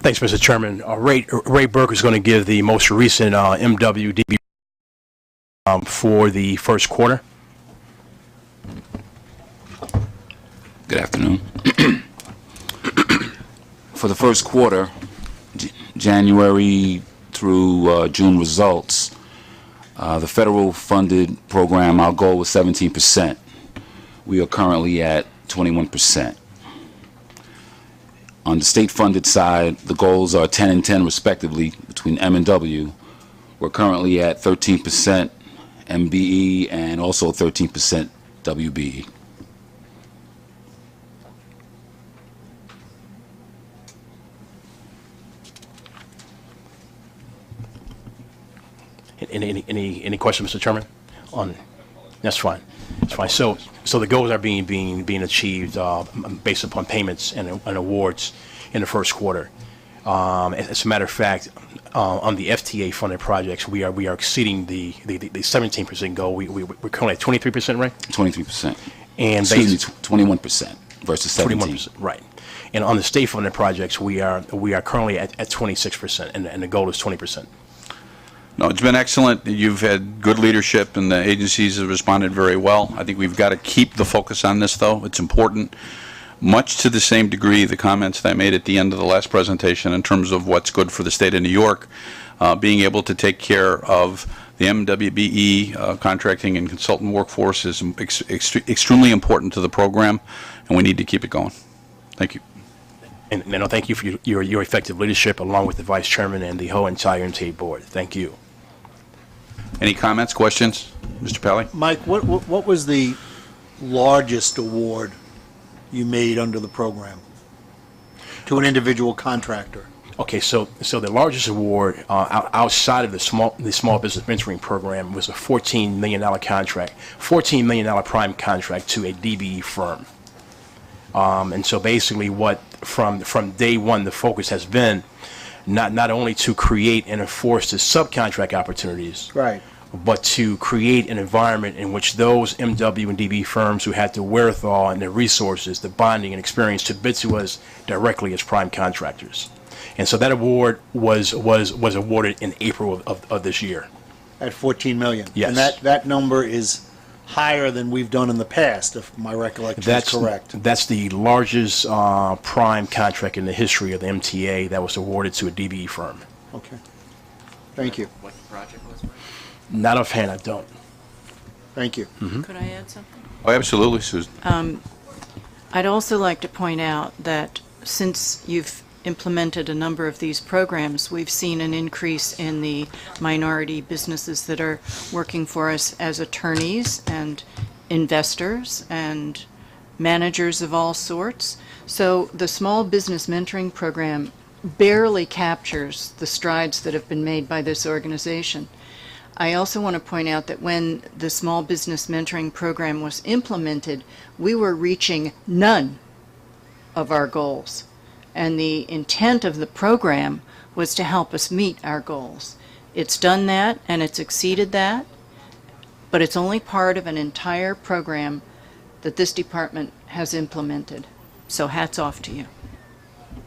Thanks, Mr. Chairman. Ray Burke is going to give the most recent MWDB for the first quarter. Good afternoon. For the first quarter, January through June results, the federal funded program, our goal was 17%. We are currently at 21%. On the state-funded side, the goals are 10 and 10 respectively between M and W. We're currently at 13% MBE and also 13% WBE. Any questions, Mr. Chairman? That's fine. That's fine. So the goals are being achieved based upon payments and awards in the first quarter. As a matter of fact, on the FTA funded projects, we are exceeding the 17% goal. We're currently at 23%, right? 23%. And excuse me, 21% versus 17. 21%, right. And on the state funded projects, we are currently at 26%, and the goal is 20%. No, it's been excellent. You've had good leadership, and the agencies have responded very well. I think we've got to keep the focus on this, though. It's important. Much to the same degree, the comments that I made at the end of the last presentation in terms of what's good for the state of New York, being able to take care of the MWBE contracting and consultant workforce is extremely important to the program, and we need to keep it going. Thank you. And I thank you for your effective leadership, along with the Vice Chairman and the whole entire MTA Board. Thank you. Any comments, questions? Mr. Pally? Mike, what was the largest award you made under the program to an individual contractor? Okay, so the largest award outside of the small business mentoring program was a $14 million contract, $14 million prime contract to a DBE firm. And so basically, what from day one, the focus has been not only to create and enforce the subcontract opportunities, Right. but to create an environment in which those MW and DB firms who had the wherewithal and the resources, the bonding and experience to bid to us directly as prime contractors. And so that award was awarded in April of this year. At 14 million? Yes. And that number is higher than we've done in the past, if my recollection is correct. That's the largest prime contract in the history of the MTA that was awarded to a DBE firm. Okay. Thank you. What project was it? Not offhand, I don't. Thank you. Could I add something? Oh, absolutely, Susan. I'd also like to point out that since you've implemented a number of these programs, we've seen an increase in the minority businesses that are working for us as attorneys and investors and managers of all sorts. So the small business mentoring program barely captures the strides that have been made by this organization. I also want to point out that when the small business mentoring program was implemented, we were reaching none of our goals. And the intent of the program was to help us meet our goals. It's done that, and it's exceeded that, but it's only part of an entire program that this department has implemented. So hats off to you.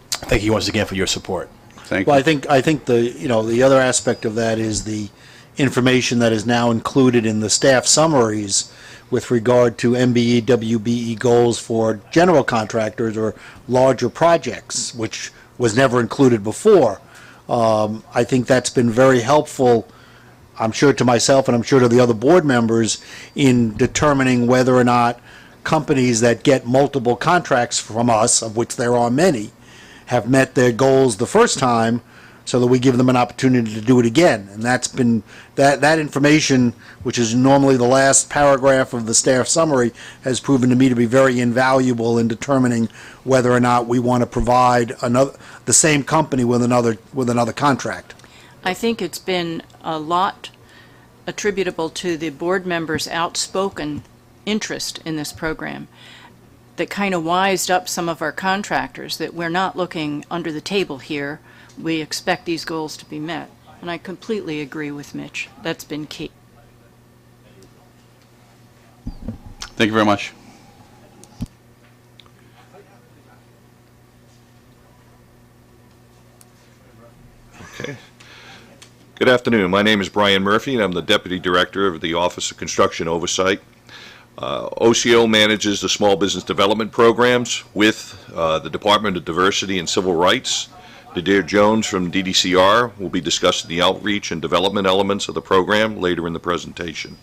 Thank you once again for your support. Thank Well, you. I think the other aspect of that is the information that is now included in the staff summaries with regard to MBE, WBE goals for general contractors or larger projects, which was never included before. I think that's been very helpful, I'm sure to myself and I'm sure to the other board members, in determining whether or not companies that get multiple contracts from us, of which there are many, have met their goals the first time, so that we give them an opportunity to do it again. And that's been, that information, which is normally the last paragraph of the staff summary, has proven to me to be very invaluable in determining whether or not we want to provide the same company with another contract. I think it's been a lot attributable to the board members' outspoken interest in this program that kind of wised up some of our contractors that we're not looking under the table here. We expect these goals to be met. And I completely agree with Mitch. That's been key. Thank you very much. Okay. Good afternoon. My name is Brian Murphy, and I'm the Deputy Director of the Office of Construction Oversight. OCO manages the small business development programs with the Department of Diversity and Civil Rights. Nadir Jones from DDCR will be discussing the outreach and development elements of the program later in the presentation.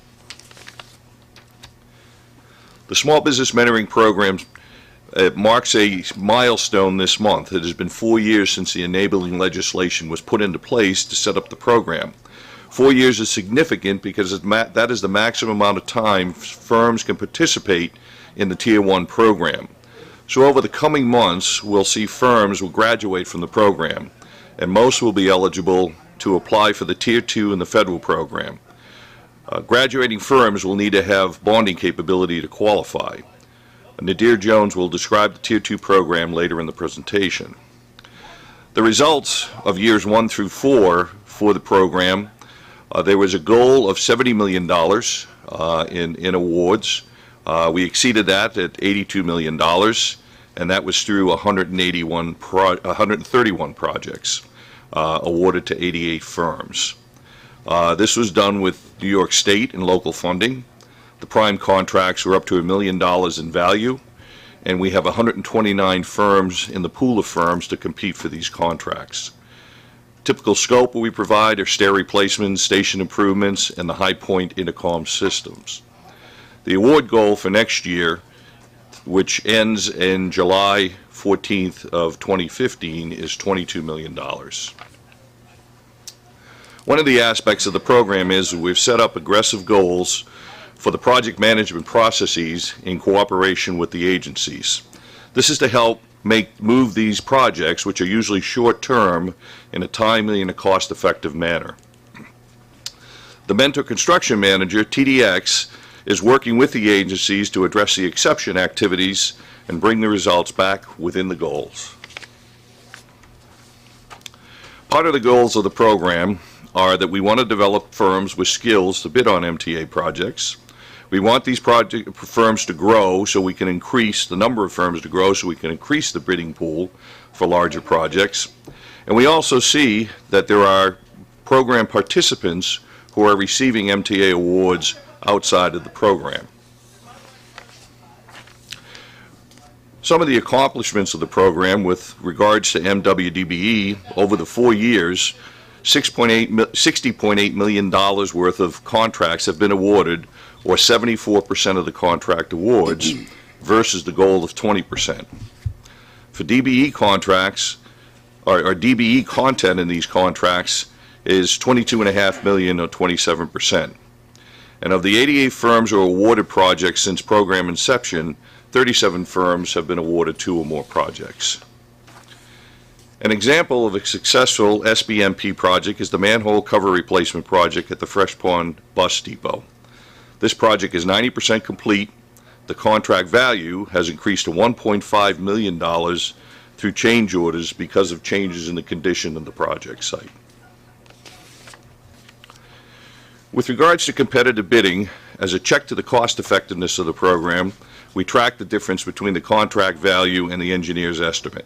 The Small Business Mentoring Program marks a milestone this month. It has been 4 years since the enabling legislation was put into place to set up the program. 4 years is significant because that is the maximum amount of time firms can participate in the Tier 1 program. So over the coming months, we'll see firms will graduate from the program, and most will be eligible to apply for the Tier 2 in the federal program. Graduating firms will need to have bonding capability to qualify. Nadir Jones will describe the Tier 2 program later in the presentation. The results of years 1 through 4 for the program, there was a goal of $70 million in awards. We exceeded that at $82 million, and that was through 131 projects awarded to 88 firms. This was done with New York State and local funding. The prime contracts were up to $1 million in value, and we have 129 firms in the pool of firms to compete for these contracts. Typical scope we provide are stair replacements, station improvements, and the high point intercom systems. The award goal for next year which ends in July 14th of 2015, is $22 million. One of the aspects of the program is we've set up aggressive goals for the project management processes in cooperation with the agencies. This is to help move these projects, which are usually short-term, in a timely and a cost-effective manner. The Mentor Construction Manager, TDX, is working with the agencies to address the exception activities and bring the results back within the goals. Part of the goals of the program are that we want to develop firms with skills to bid on MTA projects. We want these firms to grow so we can increase the number of firms to grow so we can increase the bidding pool for larger projects. And we also see that there are program participants who are receiving MTA awards outside of the program. Some of the accomplishments of the program with regards to MWDBE over the 4 years, $60.8 million worth of contracts have been awarded, or 74% of the contract awards, versus the goal of 20%. For DBE contracts, or DBE content in these contracts is $22.5 million, or 27%. And of the 88 firms who are awarded projects since program inception, 37 firms have been awarded 2 or more projects. An example of a successful SBMP project is the manhole cover replacement project at the Fresh Pond Bus Depot. This project is 90% complete. The contract value has increased to $1.5 million through change orders because of changes in the condition of the project site. With regards to competitive bidding, as a check to the cost effectiveness of the program, we track the difference between the contract value and the engineer's estimate.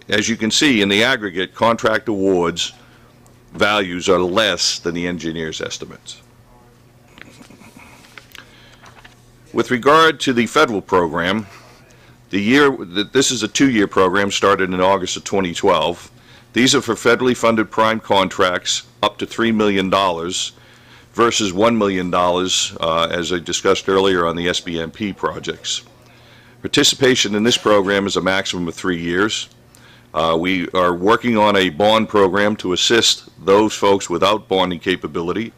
As you can see, in the aggregate, contract awards values are less than the engineer's estimates. With regard to the federal program, this is a 2-year program started in August of 2012. These are for federally funded prime contracts up to $3 million versus $1 million, as I discussed earlier, on the SBMP projects. Participation in this program is a maximum of 3 years. We are working on a bond program to assist those folks without bonding capability.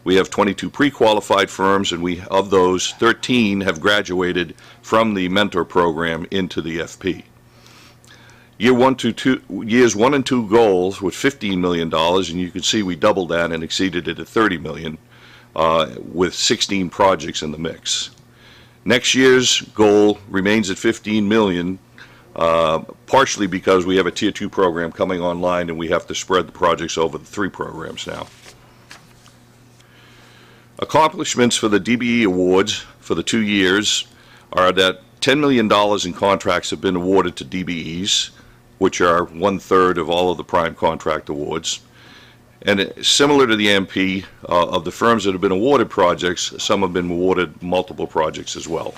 We have 22 pre-qualified firms, and of those, 13 have graduated from the mentor program into the FP. Years 1 and 2 goals with $15 million, and you can see we doubled that and exceeded it at $30 million with 16 projects in the mix. Next year's goal remains at $15 million, partially because we have a Tier 2 program coming online and we have to spread the projects over the 3 programs now. Accomplishments for the DBE awards for the 2 years are that $10 million in contracts have been awarded to DBEs, which are 1/3 of all of the prime contract awards. And similar to the MP, of the firms that have been awarded projects, some have been awarded multiple projects as well.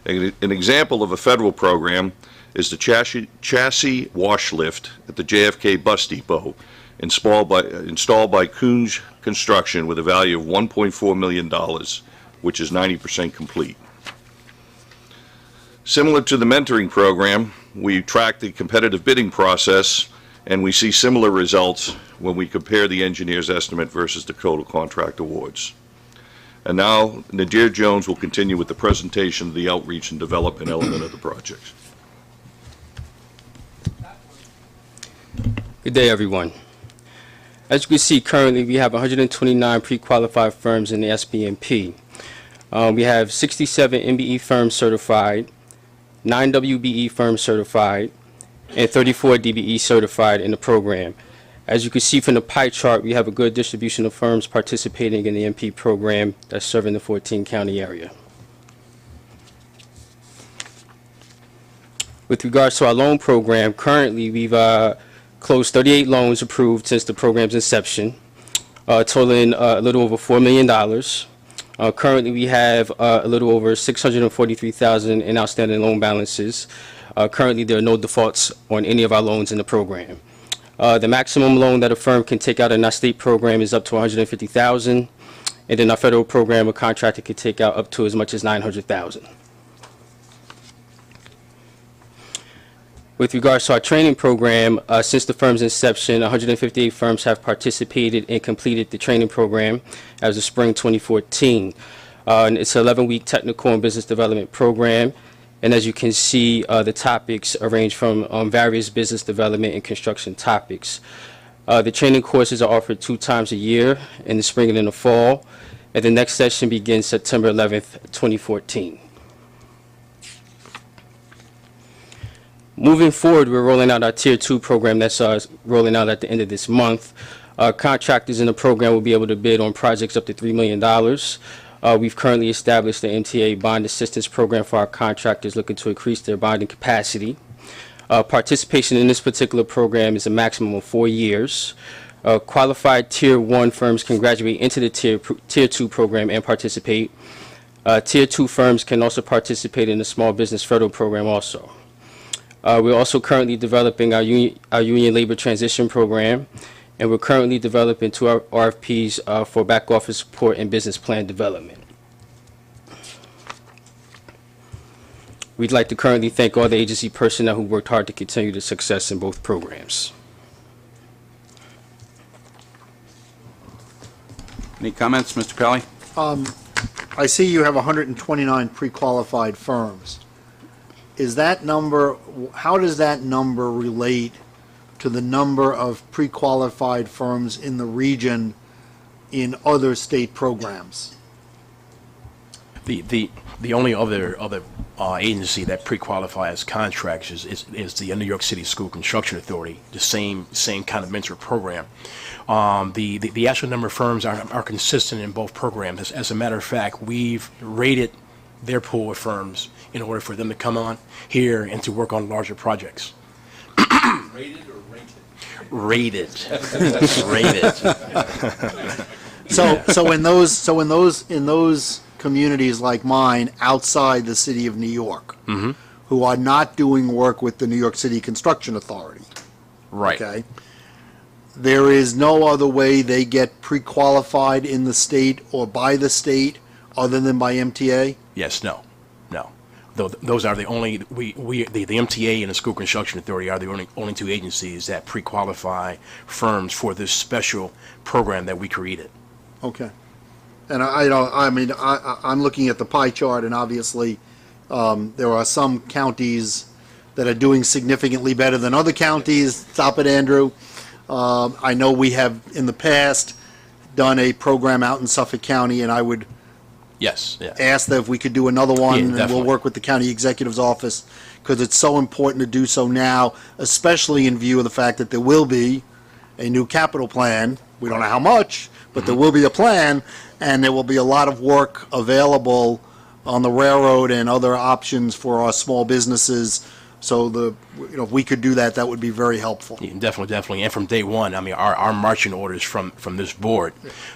An example of a federal program is the chassis wash lift at the JFK Bus Depot, installed by Coons Construction with a value of $1.4 million, which is 90% complete. Similar to the mentoring program, we track the competitive bidding process, and we see similar results when we compare the engineer's estimate versus the total contract awards. And now, Nadir Jones will continue with the presentation of the outreach and development element of the project. Good day, everyone. As you can see, currently we have 129 pre-qualified firms in the SBMP. We have 67 MBE firms certified, 9 WBE firms certified, and 34 DBE certified in the program. As you can see from the pie chart, we have a good distribution of firms participating in the MP program that's serving the 14-county area. With regards to our loan program, currently we've closed 38 loans approved since the program's inception, totaling a little over $4 million. Currently, we have a little over $643,000 in outstanding loan balances. Currently, there are no defaults on any of our loans in the program. The maximum loan that a firm can take out in our state program is up to $150,000, And then our federal program, a contractor could take out up to as much as $900,000. With regards to our training program, since the firm's inception, 158 firms have participated and completed the training program as of spring 2014. And it's an 11-week technical and business development program. And as you can see, the topics range from various business development and construction topics. The training courses are offered 2 times a year, in the spring and in the fall. And the next session begins September 11th, 2014. Moving forward, we're rolling out our Tier 2 program that's rolling out at the end of this month. Contractors in the program will be able to bid on projects up to $3 million. We've currently established the MTA Bond Assistance Program for our contractors looking to increase their bonding capacity. Participation in this particular program is a maximum of 4 years. Qualified Tier 1 firms can graduate into the Tier 2 program and participate. Tier 2 firms can also participate in the Small Business Federal Program also. We're also currently developing our union labor transition program, and we're currently developing 2 RFPs for back office support and business plan development. We'd like to currently thank all the agency personnel who worked hard to continue the success in both programs. Any comments, Mr. Pally? I see you have 129 pre-qualified firms. Is that number, how does that number relate to the number of pre-qualified firms in the region in other state programs? The only other agency that pre-qualifies contracts is the New York City School Construction Authority, the same kind of mentor program. The actual number of firms are consistent in both programs. As a matter of fact, we've rated their pool of firms in order for them to come on here and to work on larger projects. Rated or Rated. Rated. So in those communities like mine outside the city of New York, who are not doing work with the New York City Construction Authority, right? Okay. There is no other way they get pre-qualified in the state or by the state other than by MTA? Yes, no. Those are the only, the MTA and the School Construction Authority are the only 2 agencies that pre-qualify firms for this special program that we created. Okay. And I'm looking at the pie chart, and obviously there are some counties that are doing significantly better than other counties. Stop it, Andrew. I know we have in the past done a program out in Suffolk County, and I would ask that if we could do another one, and we'll work with the county executive's office, because it's so important to do so now, especially in view of the fact that there will be a new capital plan. We don't know how much, but there will be a plan, and there will be a lot of work available on the railroad and other options for our small businesses. So if we could do that, that would be very helpful. Yeah, definitely. And from day one, I mean, our marching orders from this board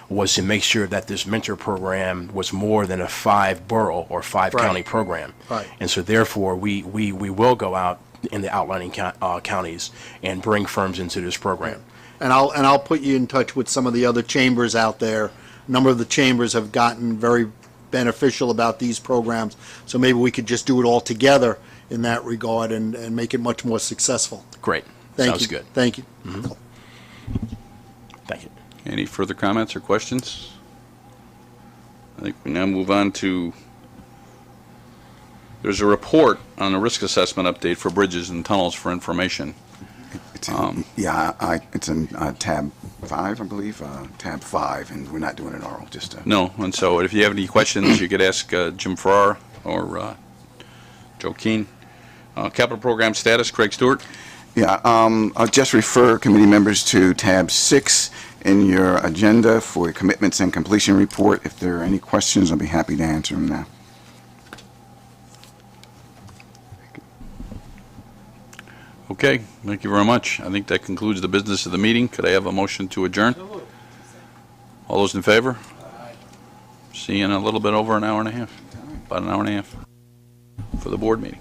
was to make sure that this mentor program was more than a 5-borough or 5-county program. Right. And so therefore, we will go out in the outlining counties and bring firms into this program. And I'll put you in touch with some of the other chambers out there. A number of the chambers have gotten very beneficial about these programs, so maybe we could just do it all together in that regard and make it much more successful. Great. Sounds good. Thank you. Thank you. Any further comments or questions? I think we now move on to, there's a report on the risk assessment update for bridges and tunnels for information. It's in tab 5, I believe, tab 5, and we're not doing it oral, just to... No, and so if you have any questions, you could ask Jim Farrar or Joe Keane. Capital program status, Craig Stewart. Yeah, I'll just refer committee members to tab 6 in your agenda for commitments and completion report. If there are any questions, I'll be happy to answer them now. Okay, thank you very much. I think that concludes the business of the meeting. Could I have a motion to adjourn? All those in favor? See you in a little bit over an hour and a half, about an hour and a half for the board meeting.